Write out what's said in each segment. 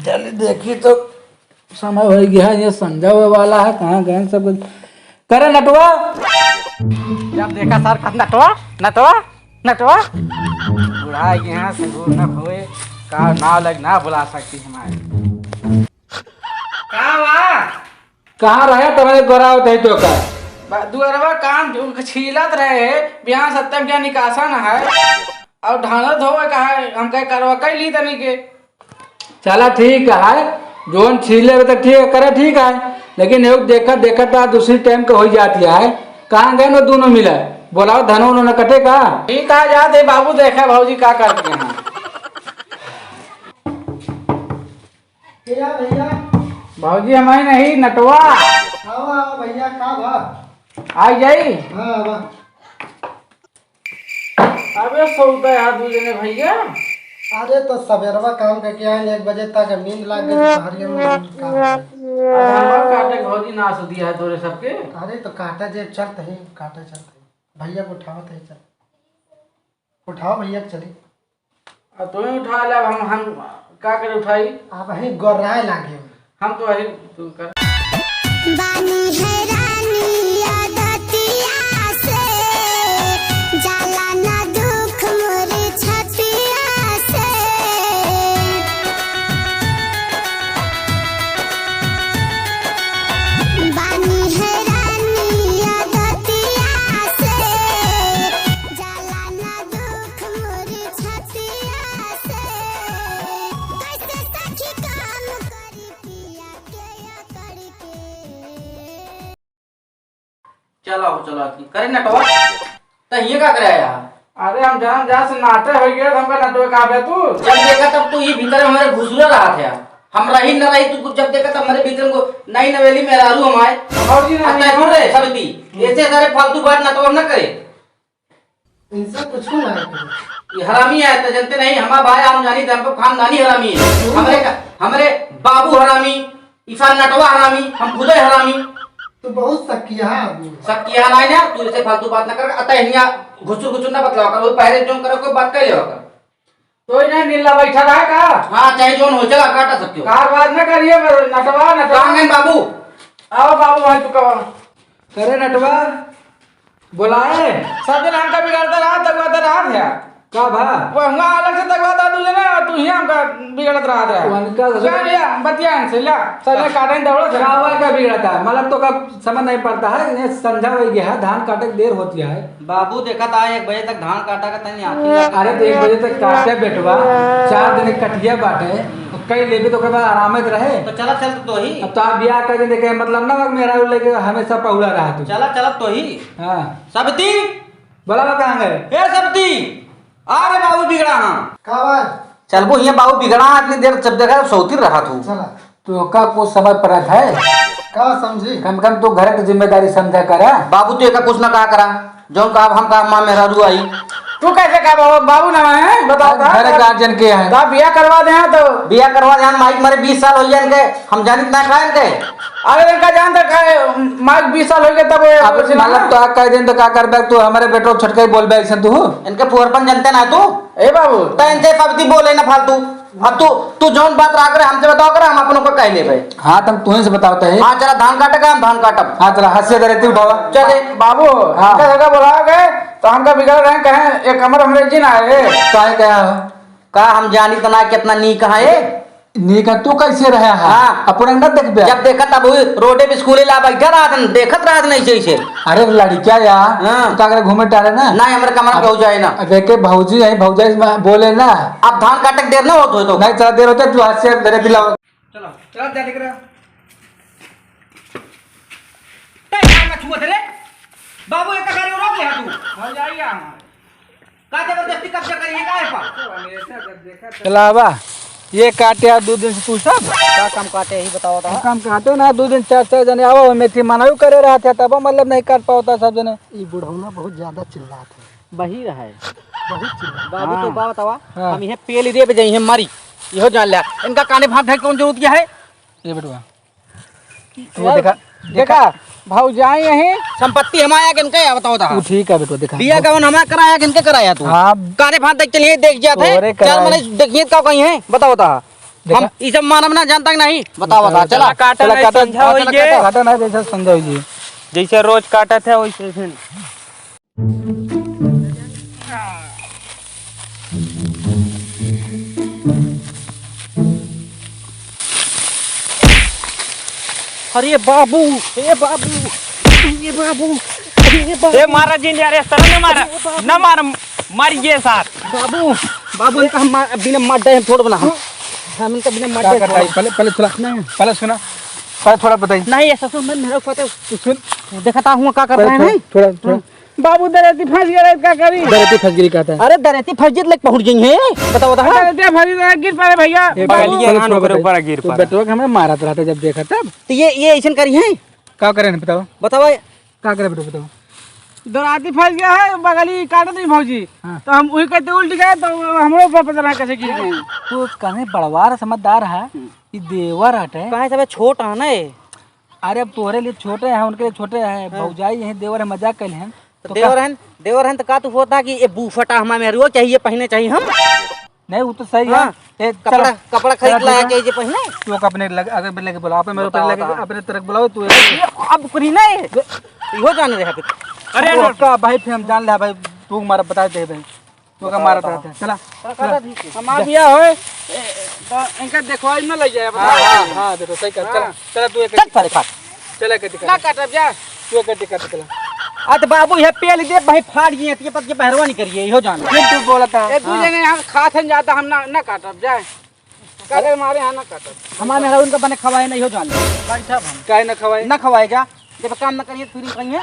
चलिए देखी तो समय हो गया, ये संजय हुए वाला है, कहाँ गए सब कुछ करे नटवा। जब देखा सर कब नटवा नटवा नटवा बुढ़ा यहाँ से दूर न होए का नाव लग ना बुला सकती हमारे। कहाँ रहे तुम्हारे गोरा होते तो का दुअरवा काम छीलत रहे बिहान सत्तम क्या निकासन है और ढानत हो कहा हम कह करवा कई ली तनी के। चला ठीक है, जोन छीले तो ठीक है, करे ठीक है, लेकिन एक देखा देखा था दूसरी टाइम का हो जाती है। कहाँ गए ना दोनों मिला, बोलाओ धनो उन्होंने कटे का ठीक है याद है बाबू, देखा भाजी क्या करते हैं। भैया भाजी हमारी नहीं नटवा भैया का बा आ जाई। हाँ बा अबे सौदा यार दूसरे भैया। अरे तो सवेरवा काम करके आए 1 बजे तक नींद लग गई, दोपहरिया में काम काटे भौजी नाश दिया है तोरे सबके। अरे तो काटा जे चलते ही काटा चलते ही भैया को उठाओ तो चल उठाओ भैया को चली। अब तुम्हें उठा ले, हम क्या करे उठाई, आप वही गोर्राए लागे हम तो वही तू कर बानी है रानी आदतिया से जाला ना दुख मोरे छतिया से बानी है रानी आदतिया से जाला ना दुख मोरे छतिया से कैसे सखी काम करी पिया के या करके। चलो चलो करे नटवा तो ये क्या करे यार। अरे हम जान जा से नाटे हो गए हमका नटवा का बे तू जब देखा तब तू ये भीतर हमारे घुसरा रहा था। हम रही न रही तू जब देखा तब हमारे भीतर को नई नवेली में रारू हमारे और जी ना रे सबती ऐसे सारे फालतू बात नटवा न करे। इनसे कुछ नहीं ये हरामी है तो जानते नहीं, हमारा भाई हम जानी थे, हमको खानदानी हरामी है। हमारे बाबू हरामी, इफान नटवा हरामी, हम खुद हरामी। तो बहुत सकिया आदमी सब किया ना ना तू ऐसे फालतू बात ना कर, अतः यहाँ घुसू घुसू ना बतलाओ कर, वो पहले जो करो कोई बात कर ले कर तो ही नहीं नीला बैठा रहा का। हाँ चाहे जोन हो चला काटा सकते हो, कार बात ना करिए नटवा नटवा बाबू। आओ बाबू भाई चुका करे नटवा बोलाए सब दिन हमका बिगाड़ता रहा तकवाता रहा था का भा वो हमका अलग से तकवाता तुझे ना, तू ही हमका बिगड़त रहा था। उनका क्या लिया बतिया से ला सब काटन दौड़ा था रावा का बिगड़ा था, मतलब तो का समझ नहीं पड़ता है। ये संझा हो गया है, धान काटे देर होती है। बाबू देखा था 1 बजे तक धान काटा का तनी आखिर। अरे तो 1 बजे तक काटे बेटवा, 4 दिन कटिया बाटे कई लेबे तो कब आराम रहे। तो चला चल तो ही अब तो आप ब्याह कर देखे मतलब ना मेरा लेके हमेशा पहुला रहा तू। चला चला तो ही। हाँ सबती बोला कहाँ गए ए सबती अरे बाबू बिगड़ा हाँ का बा चल वो यहाँ बाबू बिगड़ा इतनी देर जब देखा सौती रहा तू। चला तो का कुछ समझ पड़ा है, का समझी कम कम तू घर की जिम्मेदारी समझा करा। बाबू तो एक कुछ ना कहा करा जो कहा हम कहा माँ मेरा रू आई तू कैसे कहा बाबू बाबू ना है बताओ घर गार्जियन के हैं तो बिया करवा दे तो बिया करवा दे माइक मारे 20 साल हो जाए हम जानित ना खाए इनके। अरे इनका जान तक माइक 20 साल हो गए तब अब मतलब तो कह दिन तो का कर बैग तू हमारे बेटो छटके बोल बैग से तू इनके फुहरपन जनते ना तू ए बाबू तो इनसे सबती बोले ना फालतू। अब तू जौन बात रहा करे हमसे बताओ करे हम अपनों को कह ले भाई। हाँ तुम तुम्हें से बताओ है। हाँ चला धान काटेगा हम धान काटब। हाँ चला हंसी रहती उठावा चले बाबू हाँ जगह बुलाओ गए तो हमका बिगड़ रहे कहे एक कमर हमरे जी ना है काहे क्या का हम जानी तना कितना नी कहा है नी का तू कैसे रहा है। हाँ अपन अंदर देख बे जब देखा तब रोडे पे स्कूले ला बैठा रहा था देखत रहा नहीं जैसे। अरे लड़किया यार हाँ। का करे घूमे टारे ना ना हमारे कमरा पे हो जाए ना देखे भौजी है भौजाई बोले ना अब धान काटे देर ना हो तो नहीं चला देर होते तू हाथ से धरे दिलाओ। चलो चलो जा दिख रहा टाइम में छुआ तेरे बाबू एक गाड़ी रोक ले तू हो जाइए का जबरदस्ती कब्जा करिए का है पा चला बा ये काटे 2 दिन से तू सब क्या काम काटे ही बताओ तो काम काटे ना 2 दिन 4 जने आओ मेथी मनाऊ करे रहा था तब मतलब नहीं कर पाता सब जने। ये बुढ़ौना बहुत ज्यादा चिल्लात है, वही रहा बहुत चिल्ला। बाबू तो बात बतावा हाँ। हम यहां पेल दे पे जाई हम मारी इहो जान लिया इनका काने भात है कौन जरूरत क्या है ये बेटवा वो देखा देखा भाव जाए यही संपत्ति हमारा किनके है बताओ तू ठीक है बेटवा देखा बिया कौन हमारा कराया किनके कराया तू हाँ काने भात देख चलिए देख जाते तोरे चल कराए। मैंने देखिए का कहीं है बताओ ता हम ई सब मानव ना जानता कि नहीं बताओ बता चला काटा नहीं समझाओ ये काटा ना जैसे समझाओ जी। जैसे रोज काटा था वैसे फिर अरे बाबू ए बाबू ये बाबू ये बाबू ए मारा जिन यार इस तरह न मार मारिए साथ बाबू बाबू इनका हम बिना मार दे छोड़ बना हम इनका बिना मार दे पहले पहले थोड़ा पहले सुना, पहले थोड़ा बताइए। नहीं ऐसा सुन मैं मेरा पता सुन देखता हूँ क्या कर रहे हैं थोड़ा थोड़ा बाबू दरेती फंस गया क्या करी? दरेती फसगिरी कहता है। अरे दरेती फर्जित लेके पहुंच गई है बताओ बता दरेती फंस गया गिर पड़े भैया। पहले हां ऊपर ऊपर गिर तो पड़ा बेटवा के हमें मारा था जब देखा तब तो ये ऐसा करी है क्या करे ना बताओ, बताओ क्या करे बेटा बताओ। दराती फंस गया है बगली काट दी भौजी। हाँ। तो हम वही कहते उल्ट गए तो हमरो ऊपर पता नहीं कैसे गिर गए। तो कहे बड़वार समझदार है कि देवर हटे। कहाँ सब छोट है ना अरे अब तोहरे लिए छोटे हैं उनके लिए छोटे हैं, भौजाई है देवर है, मजाक कर हैं तो देवर हैं तो का तू होता कि ये बूफटा हमारे मेहरुआ चाहिए पहने चाहिए हम नहीं वो तो सही है। हाँ। ए, कपड़ा चलो, कपड़ा खरीद चलो, लाया ठीक चाहिए पहने तू अपने लग अगर मेरे लगे बुलाओ, मेरे ऊपर बताओ, लगे बताओ। अपने तरफ बुलाओ तू। अब करी ना इहो जाने रहे फिर अरे का भाई फिर हम जान ले भाई तू मारा बता दे भाई तू का मारा था। चला हम आ गया होए तो इनका देखवाई न ले जाए बता। हां हां देखो सही कर। चला चला तू एक चल सारे खा चला के टिकट ना काटब जा। तू एक टिकट चला। आ तो बाबू ये पेल दे भाई फाड़ गए ये पत के पहरवा नहीं करिए इहो जाने फिर तू बोला था एक दूसरे ने यहाँ खात हैं जाता हम ना काटब जाए कल हमारे यहाँ ना काटब। हमारे मेहरा उनका बने खवाए नहीं हो जाने काहे ना खवाए ना खवाए जा जब काम ना करिए फिर कहिए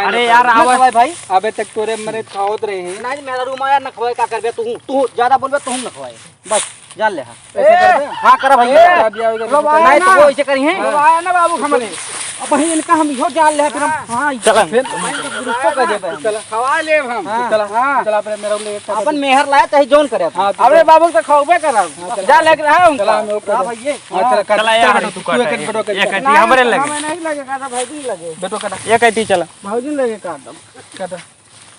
अरे यार ना आवाज खवाए भाई अबे तक तोरे मरे खावत रहे हैं। नहीं मेरा रूम आया ना खवाए का करबे तू ज्यादा बोलबे तू ना खवाए बस जान ले ऐसे कर दे। हां कर भैया अब जाओगे नहीं तो वो ऐसे करी हैं अब आया ना बाबू हमने अब भाई इनका हम इहो जान ले फिर हम हां चल फिर ग्रुपो कर देबे चला खवा ले हम। चला चला अपने मेरा ले अपन मेहर लाया चाहे जोन करे हां अबे बाबू तो खौबे करब जा लेके रहा हूं। चला मैं ऊपर हां भैया हां चला चला यार तू काटा एक बेटो ये कटी हमरे लगे हमें नहीं लगे काटा भाई भी लगे बेटो काटा ये कटी चला भौजी लगे काटब। काटा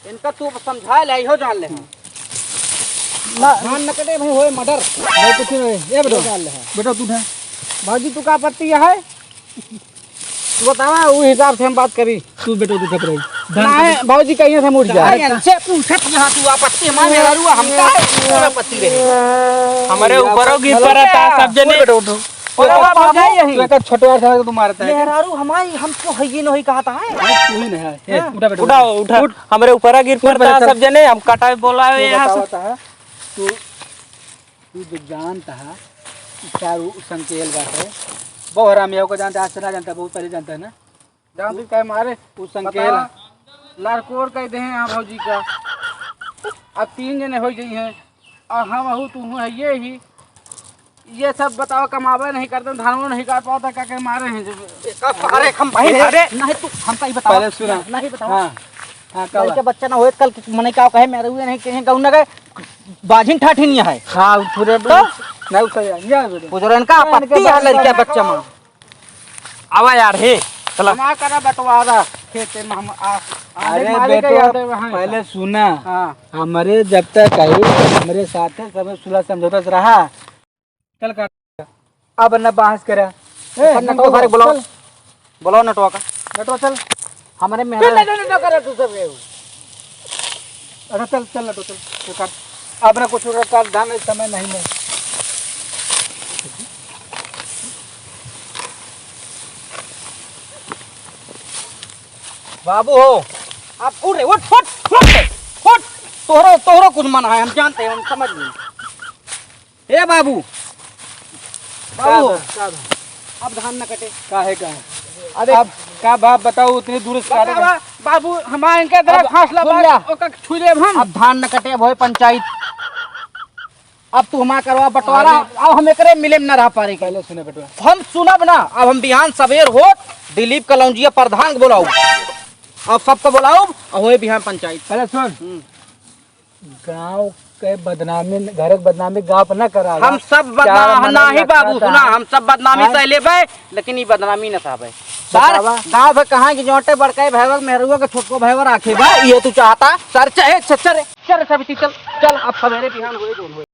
इनका तू समझा ले इहो जान ले ना ध्यान न कटे भाई होए मर्डर नहीं कुछ नहीं ये बेटो बेटो तू उठा भौजी तू का पत्ती है तू बतावा वो हिसाब से हम बात करी। तू बेटो तू चुप रही नहीं भौजी कहीं से मुड़ जा। से पूछत यहां तू आपत्ति मां मेरा रुआ हम का आपत्ति रहे हमारे ऊपर गिर पड़ा था सब जने बेटो उठो यही तू एक छोटे वाला था तू मारता है मेहरारू हमारी हमको है ये नहीं कहता है तू ही नहीं है ए, उठा बेटो उठा उठा हमारे ऊपर गिर पड़ा सब जने हम काटा बोला है यहाँ से होता है तू तू जो जानता है चारू संकेल बात है बहुत हरामियों को जानता है, आज से ना जानता है, बहुत पहले जानता है ना। जान तू कह मारे उस संकेल लड़कोर कह दे हैं भौजी का। अब 3 जने हो गई हैं और हम हूँ तू है ये सब बताओ कमावे नहीं करते धानों नहीं काट पाता क्या कह मारे हैं। अरे हम भाई अरे नहीं तू हमका ही बता पहले सुना नहीं बताओ हाँ हाँ कल कब के बच्चा ना होए कल मने क्या कहे मेरे हुए नहीं कहे कहू ना कहे बाजिन ठाठिन है हाँ पूरे नहीं उठा यार बेटो पुजरन का आपत्ति है लड़का बच्चा में आवा यार हे चला हमारा करा बंटवारा खेते में हम अरे मारे के बेटो याद है वहाँ। पहले सुना हाँ हमारे जब तक आई हमारे साथ है सब सुलह समझौता से रहा चल कर अब न बहस करा नटवा भाई बुलाओ नटवा का बेटो चल हमारे मेहरा नहीं करे तू सब ये। अरे चल चल बेटो चल तू कर अब न कुछ का ध्यान इस समय नहीं है बाबू हो आप उठ रहे उठ उठ उठ उठ तोहरो कुछ मना है हम जानते हैं हम समझ गए ए बाबू बाबू अब धान न कटे काहे का अरे अब का बाप बताओ उतनी दूर से काटे का? बाबू हमारे इनके तरफ अब फासला सुन लिया। ओका छू लेब हम। अब धान न कटे भोय पंचायत अब तू हमारा करवा बंटवारा अब हम एकरे मिले में न रह पा रहे पहले सुने बेटो हम सुनब ना अब हम बिहान सवेर हो दिलीप कलौजिया प्रधान के बुलाऊ अब सबको बुलाऊ और होए बिहान पंचायत पहले सुन गांव के बदनामी घर के बदनामी गांव पर न करा हम सब बदनामी नहीं बाबू सुना हम सब बदनामी सह लेबे लेकिन ये बदनामी न साहब सर गाँव में कहाँ की जोटे बड़का भैवर मेहरुआ के छोटको भैवर आखे बा ये तू चाहता सर चल चल चल अब सवेरे बिहान हुए